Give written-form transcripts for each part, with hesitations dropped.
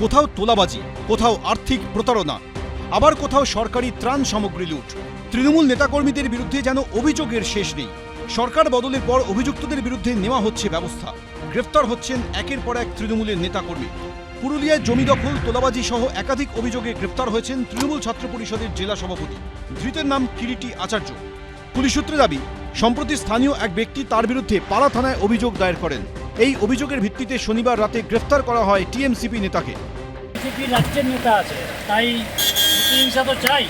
কোথাও তোলাবাজি, কোথাও আর্থিক প্রতারণা, আবার কোথাও সরকারি ত্রাণ সামগ্রী লুট। তৃণমূল নেতাকর্মীদের বিরুদ্ধে যেন অভিযোগের শেষ নেই। সরকার বদলের পর অভিযুক্তদের বিরুদ্ধে নেওয়া হচ্ছে ব্যবস্থা। গ্রেফতার হচ্ছেন একের পর এক তৃণমূলের নেতাকর্মী। পুরুলিয়ায় জমি দখল, তোলাবাজি সহ একাধিক অভিযোগে গ্রেফতার হয়েছেন তৃণমূল ছাত্র পরিষদের জেলা সভাপতি। ধৃতের নাম কিরিটি আচার্য। পুলিশ সূত্রে দাবি, সম্প্রতি স্থানীয় এক ব্যক্তি তার বিরুদ্ধে পাড়া থানায় অভিযোগ দায়ের করেন। এই অভিযোগের ভিত্তিতে শনিবার রাতে গ্রেফতার করা হয় টিএমসিপি নেতাকে। বিজেপি রাজ্যের নেতা আছে, তাই প্রতিহিংসা তো চাই।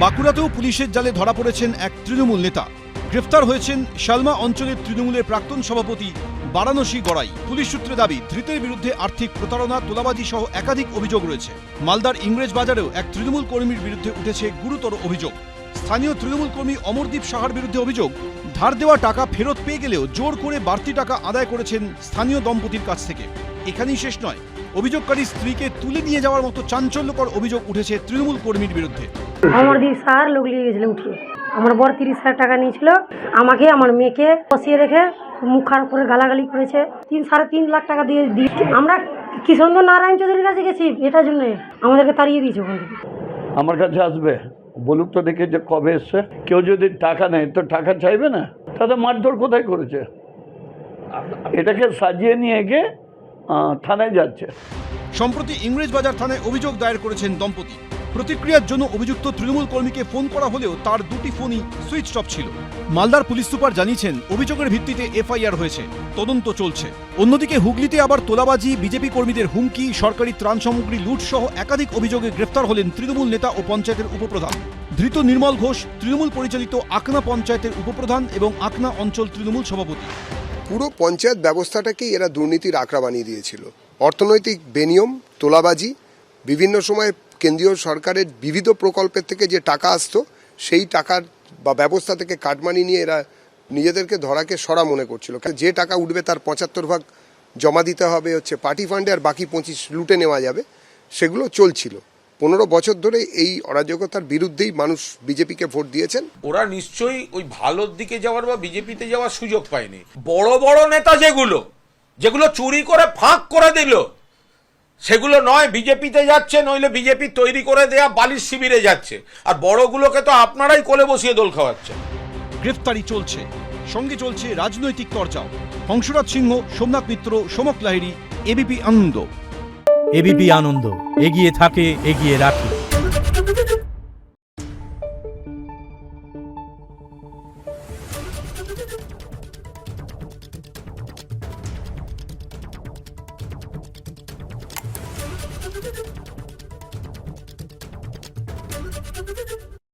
বাঁকুড়াতেও পুলিশের জালে ধরা পড়েছেন এক তৃণমূল নেতা। গ্রেফতার হয়েছেন শালমা অঞ্চলের তৃণমূলের প্রাক্তন সভাপতি বারাণসী গড়াই। পুলিশ সূত্রে দাবি, ধৃতের বিরুদ্ধে আর্থিক প্রতারণা, তোলাবাজি সহ একাধিক অভিযোগ রয়েছে। মালদার ইংরেজ বাজারেও এক তৃণমূল কর্মীর বিরুদ্ধে উঠেছে গুরুতর অভিযোগ। স্থানীয় তৃণমূল কর্মী অমরদীপ সাহার বিরুদ্ধে অভিযোগ, ধার দেওয়া টাকা ফেরত পেয়ে গেলেও জোর করে বাড়তি টাকা আদায় করেছেন স্থানীয় দম্পতির কাছ থেকে। এখানেই শেষ নয়, অভিযোগকারী স্ত্রীকে তুলে নিয়ে যাওয়ার মতো চাঞ্চল্যকর অভিযোগ উঠেছে তৃণমূল কর্মীর বিরুদ্ধে। অমরদীপ সাহার লোক নিয়ে গেছিল উঠিয়ে। আমার বর 30,000 টাকা নিয়েছিল, আমাকে আমার মেয়েকে বসিয়ে রেখে মুখ খারাপ করে গালাগালি করেছে। 3-3.5 লাখ টাকা দিয়ে আমরা কিষণেন্দ্র নারায়ণ চৌধুরীর কাছে গেছি, এটার জন্য আমাদেরকে তাড়িয়ে দিয়েছে ওখান থেকে। আমার কাছে আসবে, বলুক তো দেখে যে কবে এসছে। কেউ যদি টাকা নেয় তো টাকা চাইবে না, তাহলে মারধর কোথায় করেছে? এটাকে সাজিয়ে নিয়ে গিয়ে থানায় যাচ্ছে। সম্প্রতি ইংরেজ বাজার থানায় অভিযোগ দায়ের করেছেন দম্পতি। প্রতিক্রিয়ার জন্য অভিযুক্ত তৃণমূল কর্মীকে ফোন করা হলেও তার দুটি ফোনই সুইচ অফ ছিল। মালদার পুলিশ সুপার জানিয়েছেন, অভিযোগের ভিত্তিতে এফআইআর হয়েছে, তদন্ত চলছে। অন্যদিকে হুগলিতে আবার তোলাবাজি, বিজেপি কর্মীদের হুমকি, সরকারি ত্রাণ সামগ্রী লুট সহ একাধিক অভিযোগে গ্রেফতার হলেন তৃণমূল নেতা ও পঞ্চায়েতের উপপ্রধান। ধৃত নির্মল ঘোষ তৃণমূল পরিচালিত আকনা পঞ্চায়েতের উপপ্রধান এবং আকনা অঞ্চল তৃণমূল সভাপতি। পুরো পঞ্চায়েত ব্যবস্থাটাকেই এরা দুর্নীতির আখড়া বানিয়ে দিয়েছিল। অর্থনৈতিক বেনিয়ম, তোলাবাজি, বিভিন্ন সময় কেন্দ্রীয় সরকারের বিবিধ প্রকল্পের থেকে যে টাকা আসতো সেই টাকার বা ব্যবস্থা থেকে কাটমানি নিয়ে এরা নিজেদেরকে ধরাকে সরা মনে করছিল। যে টাকা উঠবে তার 75 জমা দিতে হবে হচ্ছে পার্টি ফান্ডে, আর বাকি 25 লুটে নেওয়া যাবে। সেগুলো চলছিল 15 বছর ধরে। এই অরাজকতার বিরুদ্ধেই মানুষ বিজেপিকে ভোট দিয়েছেন। ওরা নিশ্চয়ই ওই ভালোর দিকে যাওয়ার বা বিজেপিতে যাওয়ার সুযোগ পায়নি। বড় বড় নেতা যেগুলো চুরি করে ফাঁক করে দিল, সেগুলো নয় বিজেপিতে যাচ্ছে, নইলে বিজেপি তৈরি করে দেয়া বালির শিবিরে যাচ্ছে। আর বড়গুলোকে তো আপনারাই কোলে বসিয়ে দোল খাওয়াচ্ছেন। গ্রেফতারি চলছে, সঙ্গে চলছে রাজনৈতিক চর্চাও। হংসরাজ সিংহ, সোমনাথ মিত্র, সমক লাহিড়ী, এবিপি আনন্দ। এবিপি আনন্দ, এগিয়ে থাকে, এগিয়ে রাখে।